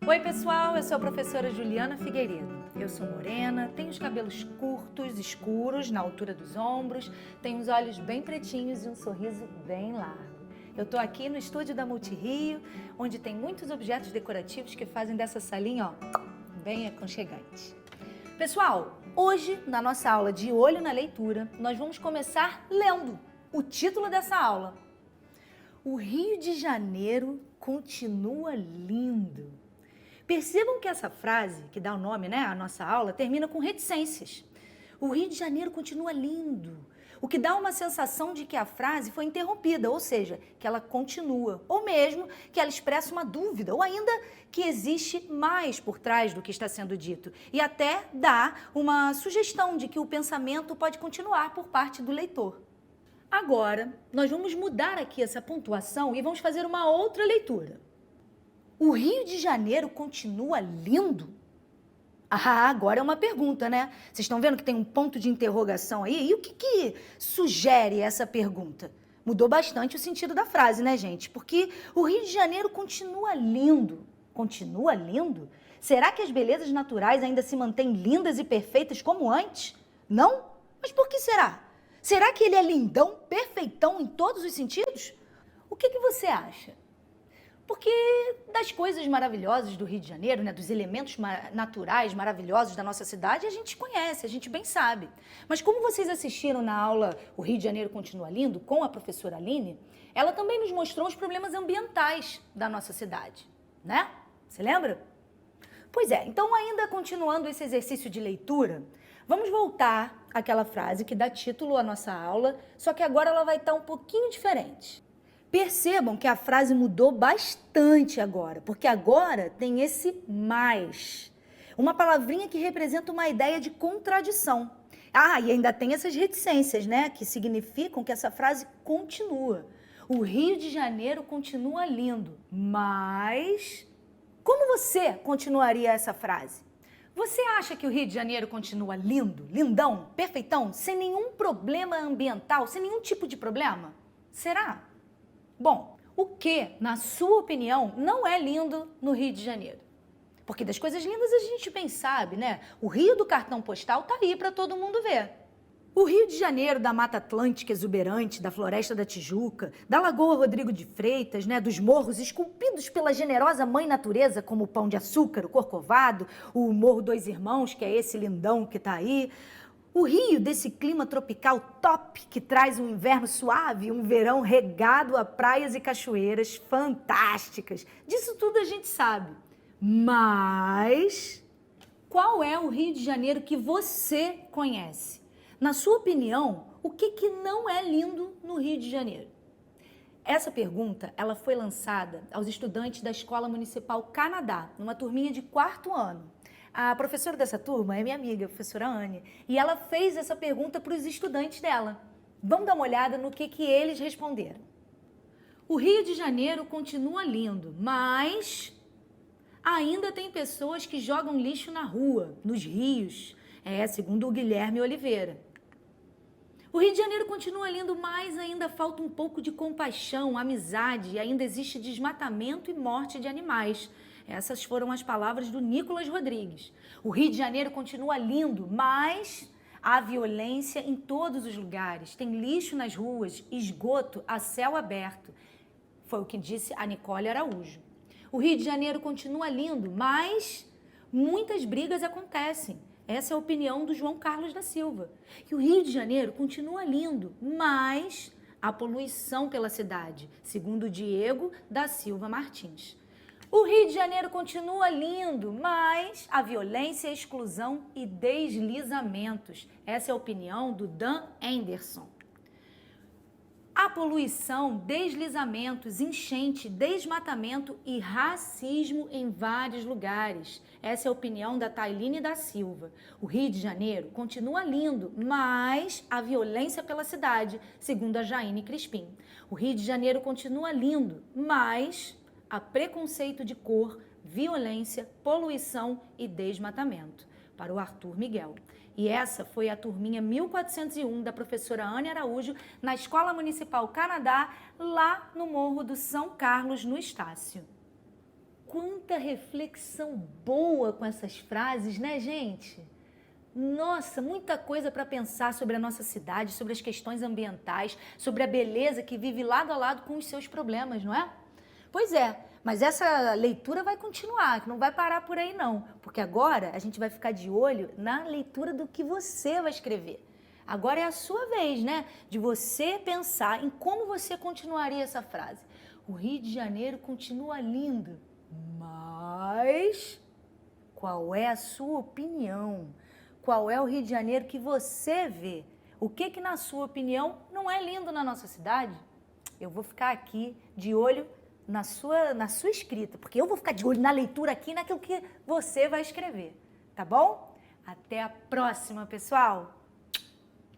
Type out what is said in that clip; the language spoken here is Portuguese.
Oi pessoal, eu sou a professora Juliana Figueiredo. Eu sou morena, tenho os cabelos curtos, escuros, na altura dos ombros, tenho os olhos bem pretinhos e um sorriso bem largo. Eu tô aqui no estúdio da Multirio, onde tem muitos objetos decorativos que fazem dessa salinha, ó, bem aconchegante. Pessoal, hoje, na nossa aula de Olho na Leitura, nós vamos começar lendo o título dessa aula. O Rio de Janeiro continua lindo. Percebam que essa frase, que dá o nome, à nossa aula, termina com reticências. O Rio de Janeiro continua lindo, o que dá uma sensação de que a frase foi interrompida, ou seja, que ela continua, ou mesmo que ela expressa uma dúvida, ou ainda que existe mais por trás do que está sendo dito, e até dá uma sugestão de que o pensamento pode continuar por parte do leitor. Agora, nós vamos mudar aqui essa pontuação e vamos fazer uma outra leitura. O Rio de Janeiro continua lindo? Ah, agora é uma pergunta, né? Vocês estão vendo que tem um ponto de interrogação aí? E o que sugere essa pergunta? Mudou bastante o sentido da frase, né, gente? Porque o Rio de Janeiro continua lindo. Continua lindo? Será que as belezas naturais ainda se mantêm lindas e perfeitas como antes? Não? Mas por que será? Será que ele é lindão, perfeitão em todos os sentidos? O que você acha? Porque das coisas maravilhosas do Rio de Janeiro, dos elementos naturais maravilhosos da nossa cidade, a gente conhece, a gente bem sabe. Mas como vocês assistiram na aula O Rio de Janeiro Continua Lindo, com a professora Aline, ela também nos mostrou os problemas ambientais da nossa cidade, né? Você lembra? Pois é, então ainda continuando esse exercício de leitura, vamos voltar àquela frase que dá título à nossa aula, só que agora ela vai estar um pouquinho diferente. Percebam que a frase mudou bastante agora, porque agora tem esse mais. Uma palavrinha que representa uma ideia de contradição. Ah, e ainda tem essas reticências, que significam que essa frase continua. O Rio de Janeiro continua lindo, mas... Como você continuaria essa frase? Você acha que o Rio de Janeiro continua lindo, lindão, perfeitão, sem nenhum problema ambiental, sem nenhum tipo de problema? Será? Bom, o que, na sua opinião, não é lindo no Rio de Janeiro? Porque das coisas lindas a gente bem sabe, O Rio do cartão postal tá aí para todo mundo ver. O Rio de Janeiro da Mata Atlântica exuberante, da Floresta da Tijuca, da Lagoa Rodrigo de Freitas, dos morros esculpidos pela generosa mãe natureza, como o Pão de Açúcar, o Corcovado, o Morro Dois Irmãos, que é esse lindão que tá aí. O Rio desse clima tropical top, que traz um inverno suave, um verão regado a praias e cachoeiras fantásticas. Disso tudo a gente sabe. Mas qual é o Rio de Janeiro que você conhece? Na sua opinião, o que não é lindo no Rio de Janeiro? Essa pergunta, ela foi lançada aos estudantes da Escola Municipal Canadá, numa turminha de 4º ano. A professora dessa turma é minha amiga, a professora Anne, e ela fez essa pergunta para os estudantes dela. Vamos dar uma olhada no que eles responderam. O Rio de Janeiro continua lindo, mas ainda tem pessoas que jogam lixo na rua, nos rios, segundo o Guilherme Oliveira. O Rio de Janeiro continua lindo, mas ainda falta um pouco de compaixão, amizade, e ainda existe desmatamento e morte de animais. Essas foram as palavras do Nicolas Rodrigues. O Rio de Janeiro continua lindo, mas há violência em todos os lugares. Tem lixo nas ruas, esgoto a céu aberto. Foi o que disse a Nicole Araújo. O Rio de Janeiro continua lindo, mas muitas brigas acontecem. Essa é a opinião do João Carlos da Silva. E o Rio de Janeiro continua lindo, mas há poluição pela cidade, segundo Diego da Silva Martins. O Rio de Janeiro continua lindo, mas há violência, exclusão e deslizamentos. Essa é a opinião do Dan Anderson. Há poluição, deslizamentos, enchente, desmatamento e racismo em vários lugares. Essa é a opinião da Tailine da Silva. O Rio de Janeiro continua lindo, mas há violência pela cidade, segundo a Jaine Crispim. O Rio de Janeiro continua lindo, mas há preconceito de cor, violência, poluição e desmatamento. Para o Arthur Miguel. E essa foi a turminha 1401 da professora Anne Araújo na Escola Municipal Canadá, lá no Morro do São Carlos, no Estácio. quanta reflexão boa com essas frases, né, gente? Nossa, muita coisa para pensar sobre a nossa cidade, sobre as questões ambientais, sobre a beleza que vive lado a lado com os seus problemas, não é? Pois é, mas essa leitura vai continuar, que não vai parar por aí não, porque agora a gente vai ficar de olho na leitura do que você vai escrever. Agora é a sua vez, né, de você pensar em como você continuaria essa frase. O Rio de Janeiro continua lindo, mas qual é a sua opinião? Qual é o Rio de Janeiro que você vê? O que na sua opinião não é lindo na nossa cidade? Eu vou ficar aqui de olho na sua escrita, porque eu vou ficar de olho na leitura aqui, naquilo que você vai escrever, tá bom? Até a próxima, pessoal!